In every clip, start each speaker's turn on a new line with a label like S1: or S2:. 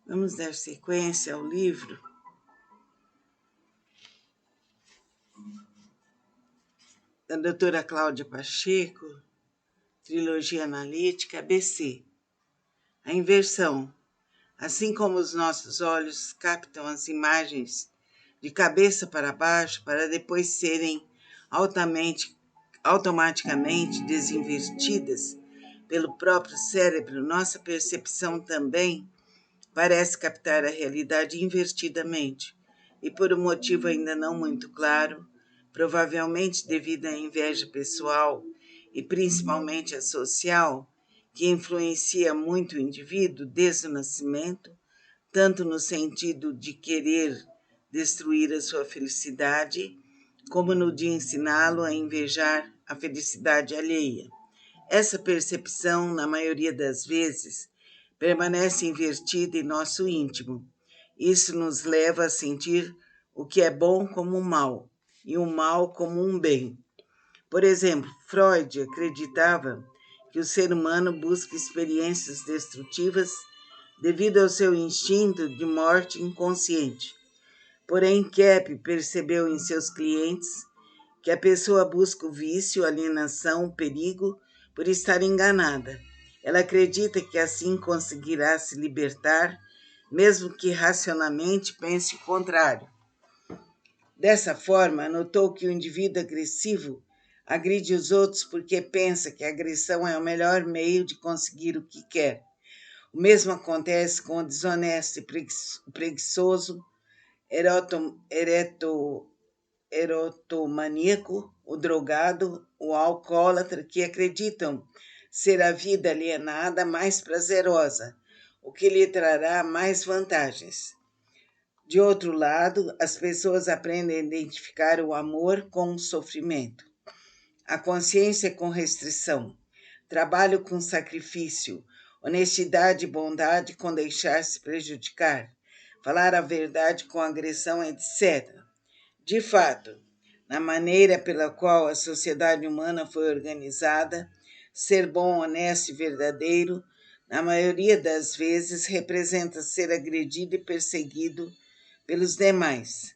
S1: Vamos dar sequência ao livro da doutora Cláudia Pacheco, Trilogia Analítica, ABC. A inversão. Assim como os nossos olhos captam as imagens de cabeça para baixo para depois serem automaticamente desinvertidas pelo próprio cérebro, nossa percepção também parece captar a realidade invertidamente, e por um motivo ainda não muito claro, provavelmente devido à inveja pessoal e principalmente a social, que influencia muito o indivíduo desde o nascimento, tanto no sentido de querer destruir a sua felicidade, como no de ensiná-lo a invejar a felicidade alheia. Essa percepção, na maioria das vezes, permanece invertida em nosso íntimo. Isso nos leva a sentir o que é bom como um mal e o mal como um bem. Por exemplo, Freud acreditava que o ser humano busca experiências destrutivas devido ao seu instinto de morte inconsciente. Porém, Kepp percebeu em seus clientes que a pessoa busca o vício, a alienação, o perigo por estar enganada. Ela acredita que assim conseguirá se libertar, mesmo que racionalmente pense o contrário. Dessa forma, notou que o indivíduo agressivo agride os outros porque pensa que a agressão é o melhor meio de conseguir o que quer. O mesmo acontece com o desonesto e preguiçoso, erotomaníaco, o drogado, o alcoólatra, que acreditam ser a vida alienada mais prazerosa, o que lhe trará mais vantagens. De outro lado, as pessoas aprendem a identificar o amor com o sofrimento, a consciência com restrição, trabalho com sacrifício, honestidade e bondade com deixar-se prejudicar, falar a verdade com agressão, etc. De fato, na maneira pela qual a sociedade humana foi organizada, ser bom, honesto e verdadeiro, na maioria das vezes, representa ser agredido e perseguido pelos demais.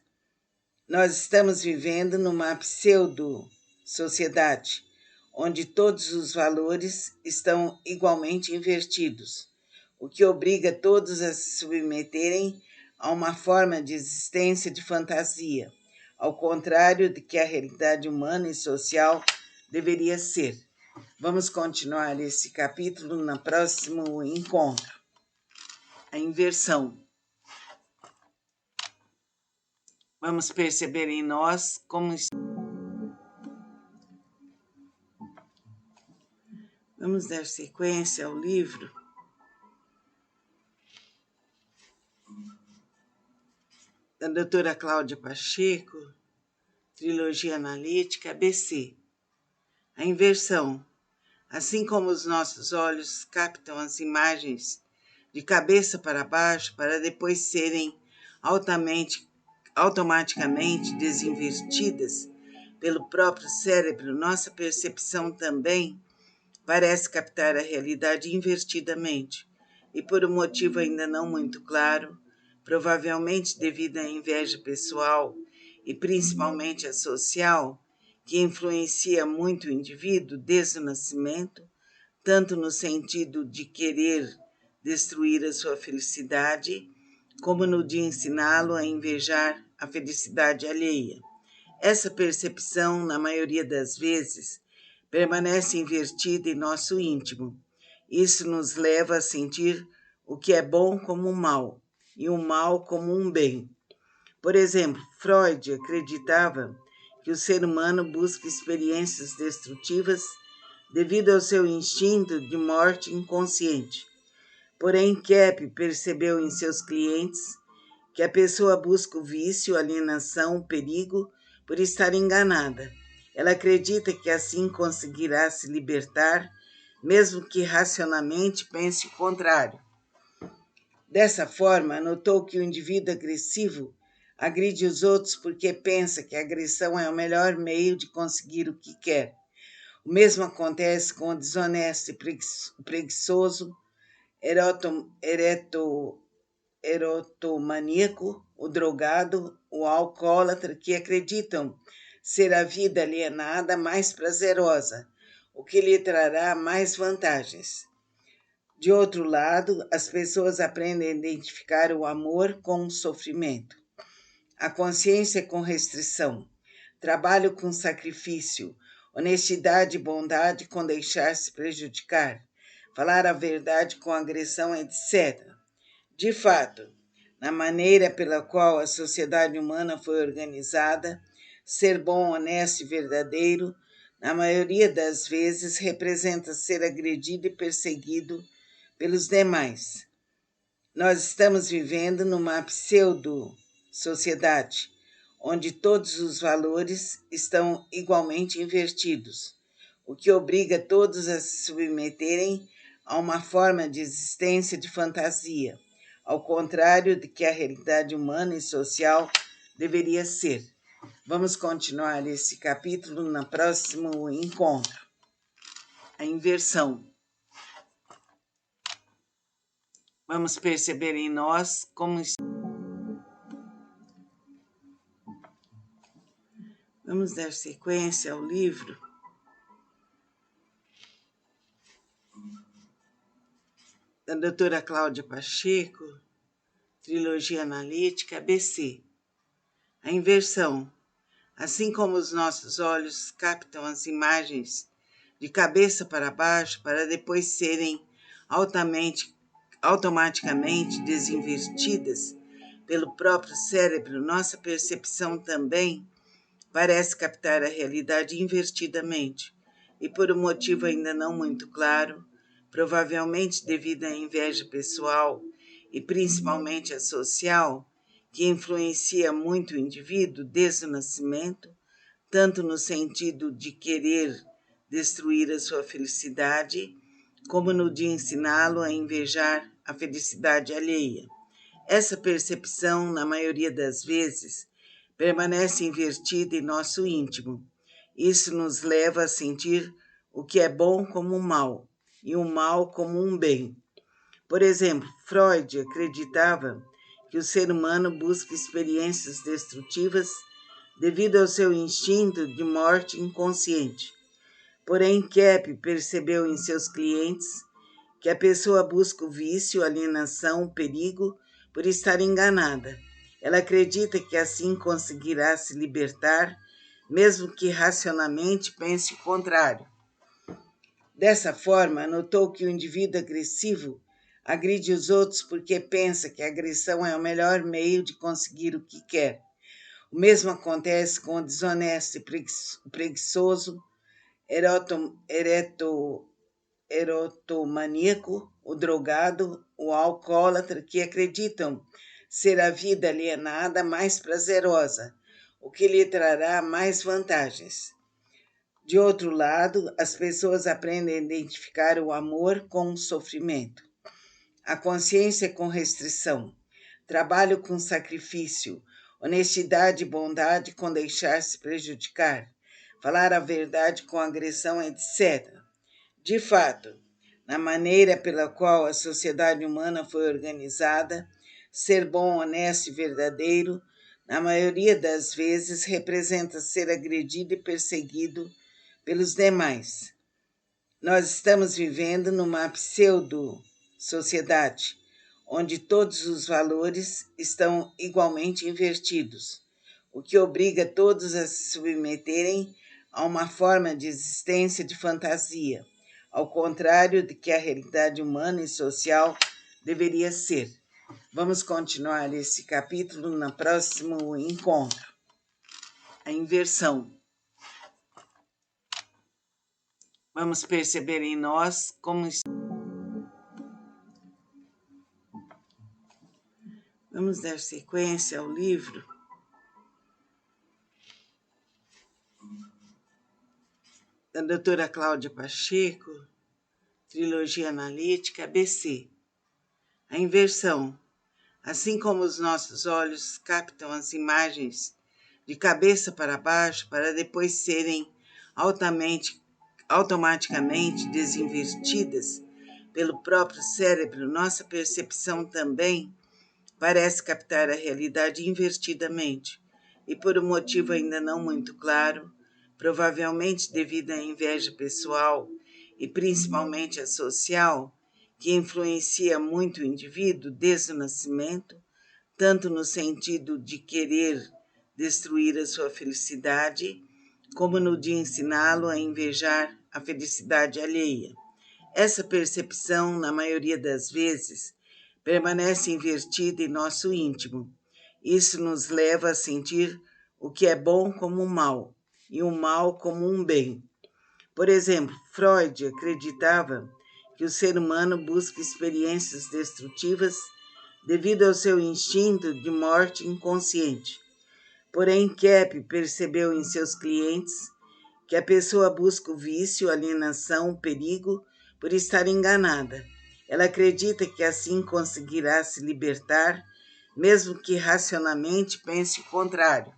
S1: Nós estamos vivendo numa pseudo-sociedade, onde todos os valores estão igualmente invertidos, o que obriga todos a se submeterem a uma forma de existência de fantasia, ao contrário de que a realidade humana e social deveria ser. Vamos continuar esse capítulo no próximo encontro. A inversão. Vamos perceber em nós como... Vamos dar sequência ao livro da doutora Cláudia Pacheco, Trilogia Analítica, ABC. A inversão. Assim como os nossos olhos captam as imagens de cabeça para baixo para depois serem automaticamente desinvertidas pelo próprio cérebro, nossa percepção também parece captar a realidade invertidamente, e por um motivo ainda não muito claro, provavelmente devido à inveja pessoal e principalmente a social, que influencia muito o indivíduo desde o nascimento, tanto no sentido de querer destruir a sua felicidade, como no de ensiná-lo a invejar a felicidade alheia. Essa percepção, na maioria das vezes, permanece invertida em nosso íntimo. Isso nos leva a sentir o que é bom como um mal e o mal como um bem. Por exemplo, Freud acreditava que o ser humano busca experiências destrutivas devido ao seu instinto de morte inconsciente. Porém, Kepp percebeu em seus clientes que a pessoa busca o vício, a alienação, o perigo por estar enganada. Ela acredita que assim conseguirá se libertar, mesmo que racionalmente pense o contrário. Dessa forma, notou que o indivíduo agressivo agride os outros porque pensa que a agressão é o melhor meio de conseguir o que quer. O mesmo acontece com o desonesto e preguiçoso, erotomaníaco, o drogado, o alcoólatra que acreditam ser a vida alienada mais prazerosa, o que lhe trará mais vantagens. De outro lado, as pessoas aprendem a identificar o amor com o sofrimento, a consciência com restrição, trabalho com sacrifício, honestidade e bondade com deixar-se prejudicar, falar a verdade com agressão, etc. De fato, na maneira pela qual a sociedade humana foi organizada, ser bom, honesto e verdadeiro, na maioria das vezes, representa ser agredido e perseguido pelos demais. Nós estamos vivendo numa pseudo-sociedade, onde todos os valores estão igualmente invertidos, o que obriga todos a se submeterem a uma forma de existência de fantasia, ao contrário de que a realidade humana e social deveria ser. Vamos continuar esse capítulo no próximo encontro. A inversão. Vamos perceber em nós como... Vamos dar sequência ao livro da doutora Cláudia Pacheco, Trilogia Analítica, ABC. A inversão. Assim como os nossos olhos captam as imagens de cabeça para baixo para depois serem automaticamente desinvertidas pelo próprio cérebro, nossa percepção também parece captar a realidade invertidamente, e por um motivo ainda não muito claro, provavelmente devido à inveja pessoal e principalmente a social, que influencia muito o indivíduo desde o nascimento, tanto no sentido de querer destruir a sua felicidade, como no de ensiná-lo a invejar a felicidade alheia. Essa percepção, na maioria das vezes, permanece invertida em nosso íntimo. Isso nos leva a sentir o que é bom como um mal e o mal como um bem. Por exemplo, Freud acreditava que o ser humano busca experiências destrutivas devido ao seu instinto de morte inconsciente. Porém, Kepp percebeu em seus clientes que a pessoa busca o vício, a alienação, o perigo por estar enganada. Ela acredita que assim conseguirá se libertar, mesmo que racionalmente pense o contrário. Dessa forma, notou que o indivíduo agressivo agride os outros porque pensa que a agressão é o melhor meio de conseguir o que quer. O mesmo acontece com o desonesto e preguiçoso, erotomaníaco, o drogado, o alcoólatra que acreditam ser a vida alienada mais prazerosa, o que lhe trará mais vantagens. De outro lado, as pessoas aprendem a identificar o amor com o sofrimento, a consciência com restrição, trabalho com sacrifício, honestidade e bondade com deixar-se prejudicar, falar a verdade com agressão, etc. De fato, na maneira pela qual a sociedade humana foi organizada, ser bom, honesto e verdadeiro, na maioria das vezes, representa ser agredido e perseguido pelos demais. Nós estamos vivendo numa pseudo-sociedade, onde todos os valores estão igualmente invertidos, o que obriga todos a se submeterem a uma forma de existência de fantasia, ao contrário de que a realidade humana e social deveria ser. Vamos continuar esse capítulo no próximo encontro. A inversão. Vamos perceber em nós como... Vamos dar sequência ao livro da doutora Cláudia Pacheco, Trilogia Analítica, ABC. A inversão. Assim como os nossos olhos captam as imagens de cabeça para baixo para depois serem automaticamente desinvertidas pelo próprio cérebro, nossa percepção também parece captar a realidade invertidamente, e por um motivo ainda não muito claro, provavelmente devido à inveja pessoal e principalmente a social, que influencia muito o indivíduo desde o nascimento, tanto no sentido de querer destruir a sua felicidade, como no de ensiná-lo a invejar a felicidade alheia. Essa percepção, na maioria das vezes, permanece invertida em nosso íntimo. Isso nos leva a sentir o que é bom como um mal e o mal como um bem. Por exemplo, Freud acreditava que o ser humano busca experiências destrutivas devido ao seu instinto de morte inconsciente. Porém, Kepp percebeu em seus clientes que a pessoa busca o vício, a alienação, o perigo por estar enganada. Ela acredita que assim conseguirá se libertar, mesmo que racionalmente pense o contrário.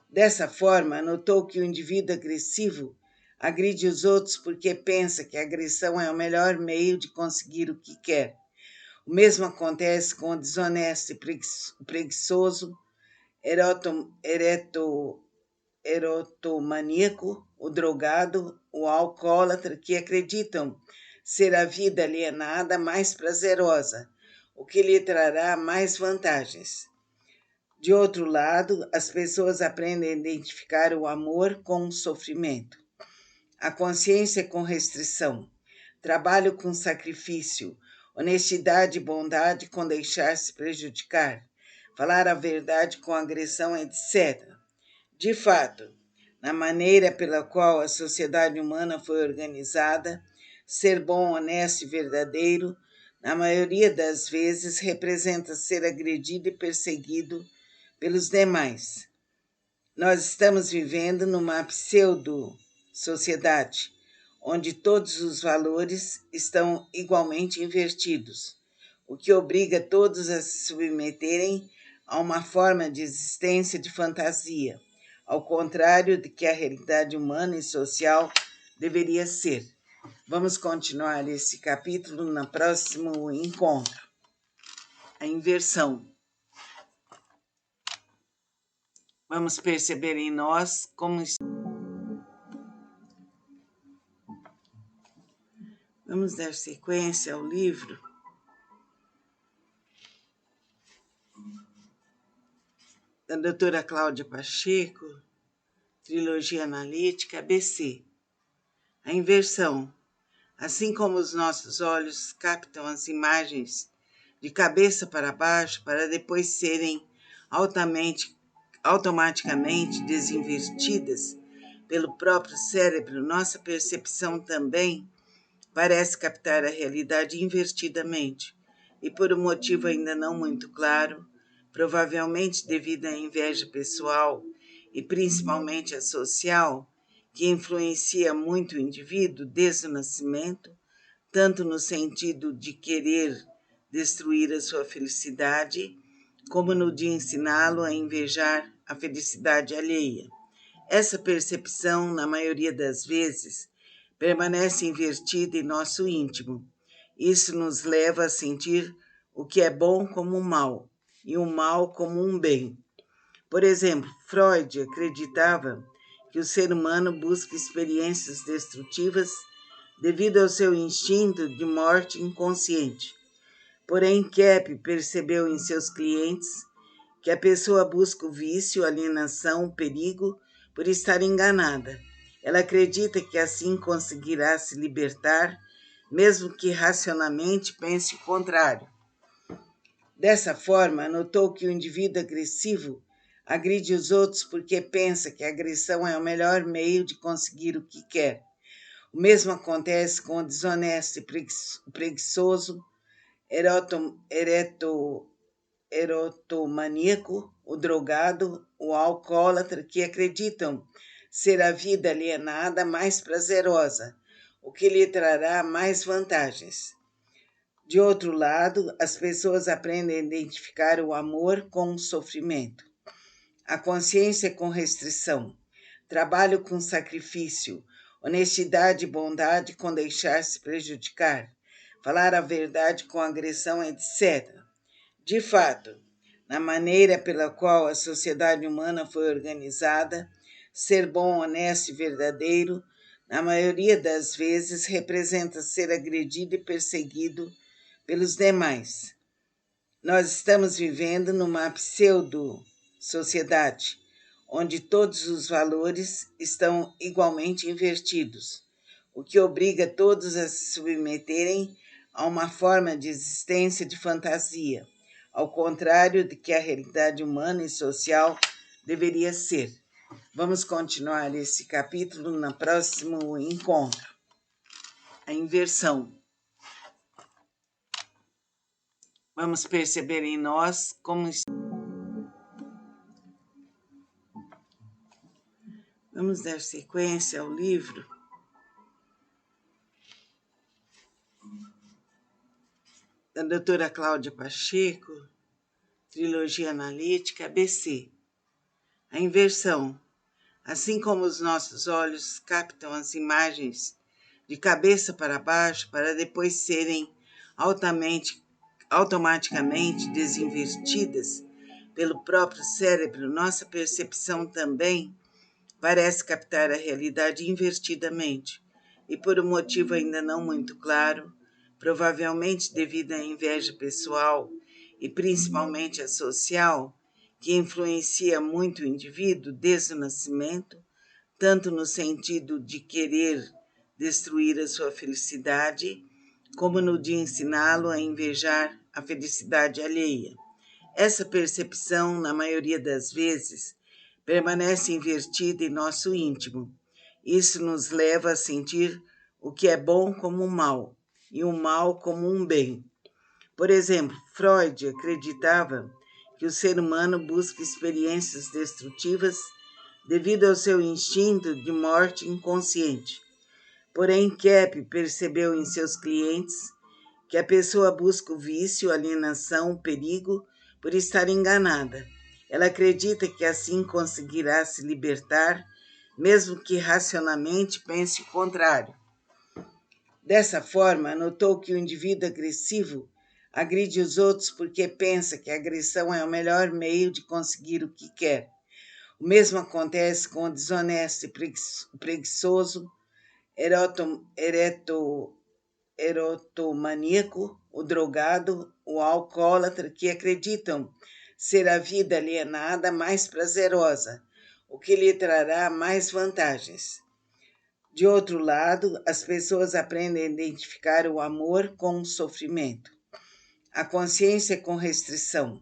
S1: Dessa forma, notou que o indivíduo agressivo agride os outros porque pensa que a agressão é o melhor meio de conseguir o que quer. O mesmo acontece com o desonesto e preguiçoso, erotomaníaco, o drogado, o alcoólatra, que acreditam ser a vida alienada mais prazerosa, o que lhe trará mais vantagens. De outro lado, as pessoas aprendem a identificar o amor com o sofrimento, a consciência com restrição, trabalho com sacrifício, honestidade e bondade com deixar-se prejudicar, falar a verdade com agressão, etc. De fato, na maneira pela qual a sociedade humana foi organizada, ser bom, honesto e verdadeiro, na maioria das vezes, representa ser agredido e perseguido pelos demais. Nós estamos vivendo numa pseudo-sociedade, onde todos os valores estão igualmente invertidos, o que obriga todos a se submeterem a uma forma de existência de fantasia, ao contrário de que a realidade humana e social deveria ser. Vamos continuar esse capítulo no próximo encontro. A inversão. Vamos perceber em nós como... Vamos dar sequência ao livro da doutora Cláudia Pacheco, Trilogia Analítica, ABC. A inversão. Assim como os nossos olhos captam as imagens de cabeça para baixo para depois serem automaticamente desinvertidas pelo próprio cérebro, nossa percepção também parece captar a realidade invertidamente, e por um motivo ainda não muito claro, provavelmente devido à inveja pessoal e principalmente a social, que influencia muito o indivíduo desde o nascimento, tanto no sentido de querer destruir a sua felicidade, como no de ensiná-lo a invejar a felicidade alheia. Essa percepção, na maioria das vezes, permanece invertida em nosso íntimo. Isso nos leva a sentir o que é bom como um mal e o mal como um bem. Por exemplo, Freud acreditava que o ser humano busca experiências destrutivas devido ao seu instinto de morte inconsciente. Porém, Kepp percebeu em seus clientes que a pessoa busca o vício, a alienação, o perigo por estar enganada. Ela acredita que assim conseguirá se libertar, mesmo que racionalmente pense o contrário. Dessa forma, notou que o indivíduo agressivo agride os outros porque pensa que a agressão é o melhor meio de conseguir o que quer. O mesmo acontece com o desonesto e preguiçoso, erotomaníaco, o drogado, o alcoólatra, que acreditam ser a vida alienada mais prazerosa, o que lhe trará mais vantagens. De outro lado, as pessoas aprendem a identificar o amor com o sofrimento, a consciência com restrição, trabalho com sacrifício, honestidade e bondade com deixar-se prejudicar, falar a verdade com agressão, etc. De fato, na maneira pela qual a sociedade humana foi organizada, ser bom, honesto e verdadeiro, na maioria das vezes, representa ser agredido e perseguido pelos demais. Nós estamos vivendo numa pseudo-sociedade, onde todos os valores estão igualmente invertidos, o que obriga todos a se submeterem a uma forma de existência de fantasia, ao contrário de que a realidade humana e social deveria ser. Vamos continuar esse capítulo no próximo encontro. A inversão. Vamos perceber em nós como... Vamos dar sequência ao livro da doutora Cláudia Pacheco, Trilogia Analítica, ABC. A inversão. Assim como os nossos olhos captam as imagens de cabeça para baixo para depois serem automaticamente desinvertidas pelo próprio cérebro, nossa percepção também parece captar a realidade invertidamente, e por um motivo ainda não muito claro, provavelmente devido à inveja pessoal e principalmente a social, que influencia muito o indivíduo desde o nascimento, tanto no sentido de querer destruir a sua felicidade, como no de ensiná-lo a invejar a felicidade alheia. Essa percepção, na maioria das vezes, permanece invertida em nosso íntimo. Isso nos leva a sentir o que é bom como um mal e o mal como um bem. Por exemplo, Freud acreditava que o ser humano busca experiências destrutivas devido ao seu instinto de morte inconsciente. Porém, Kepp percebeu em seus clientes que a pessoa busca o vício, a alienação, o perigo por estar enganada. Ela acredita que assim conseguirá se libertar, mesmo que racionalmente pense o contrário. Dessa forma, notou que o indivíduo agressivo agride os outros porque pensa que a agressão é o melhor meio de conseguir o que quer. O mesmo acontece com o desonesto e preguiçoso, erotomaníaco, o drogado, o alcoólatra, que acreditam ser a vida alienada mais prazerosa, o que lhe trará mais vantagens. De outro lado, as pessoas aprendem a identificar o amor com o sofrimento, a consciência com restrição,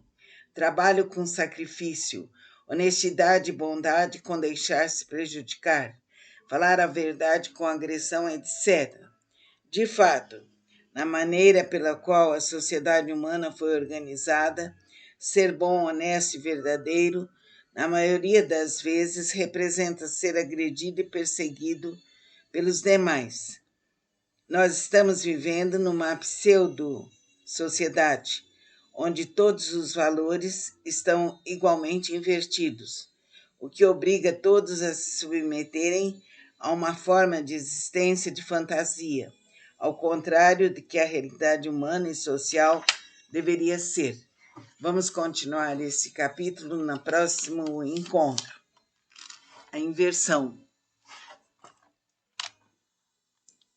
S1: trabalho com sacrifício, honestidade e bondade com deixar-se prejudicar, falar a verdade com agressão, etc. De fato, na maneira pela qual a sociedade humana foi organizada, ser bom, honesto e verdadeiro, na maioria das vezes, representa ser agredido e perseguido pelos demais. Nós estamos vivendo numa pseudo-sociedade, onde todos os valores estão igualmente invertidos, o que obriga todos a se submeterem a uma forma de existência de fantasia, ao contrário de que a realidade humana e social deveria ser. Vamos continuar esse capítulo no próximo encontro. A inversão.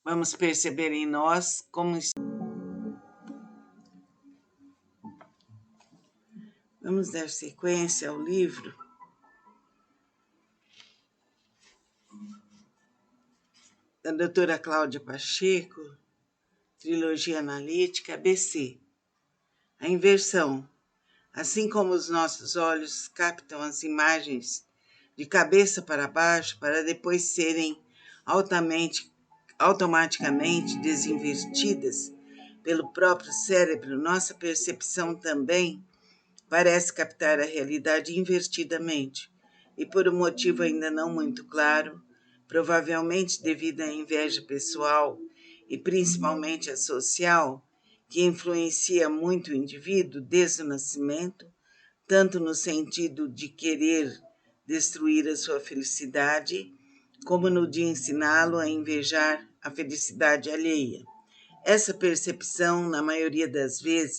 S1: Vamos perceber em nós como... Vamos dar sequência ao livro da doutora Cláudia Pacheco, Trilogia Analítica, ABC. A inversão. Assim como os nossos olhos captam as imagens de cabeça para baixo para depois serem automaticamente desinvertidas pelo próprio cérebro, nossa percepção também parece captar a realidade invertidamente, e por um motivo ainda não muito claro, provavelmente devido à inveja pessoal e principalmente a social, que influencia muito o indivíduo desde o nascimento, tanto no sentido de querer destruir a sua felicidade, como no de ensiná-lo a invejar a felicidade alheia. Essa percepção, na maioria das vezes,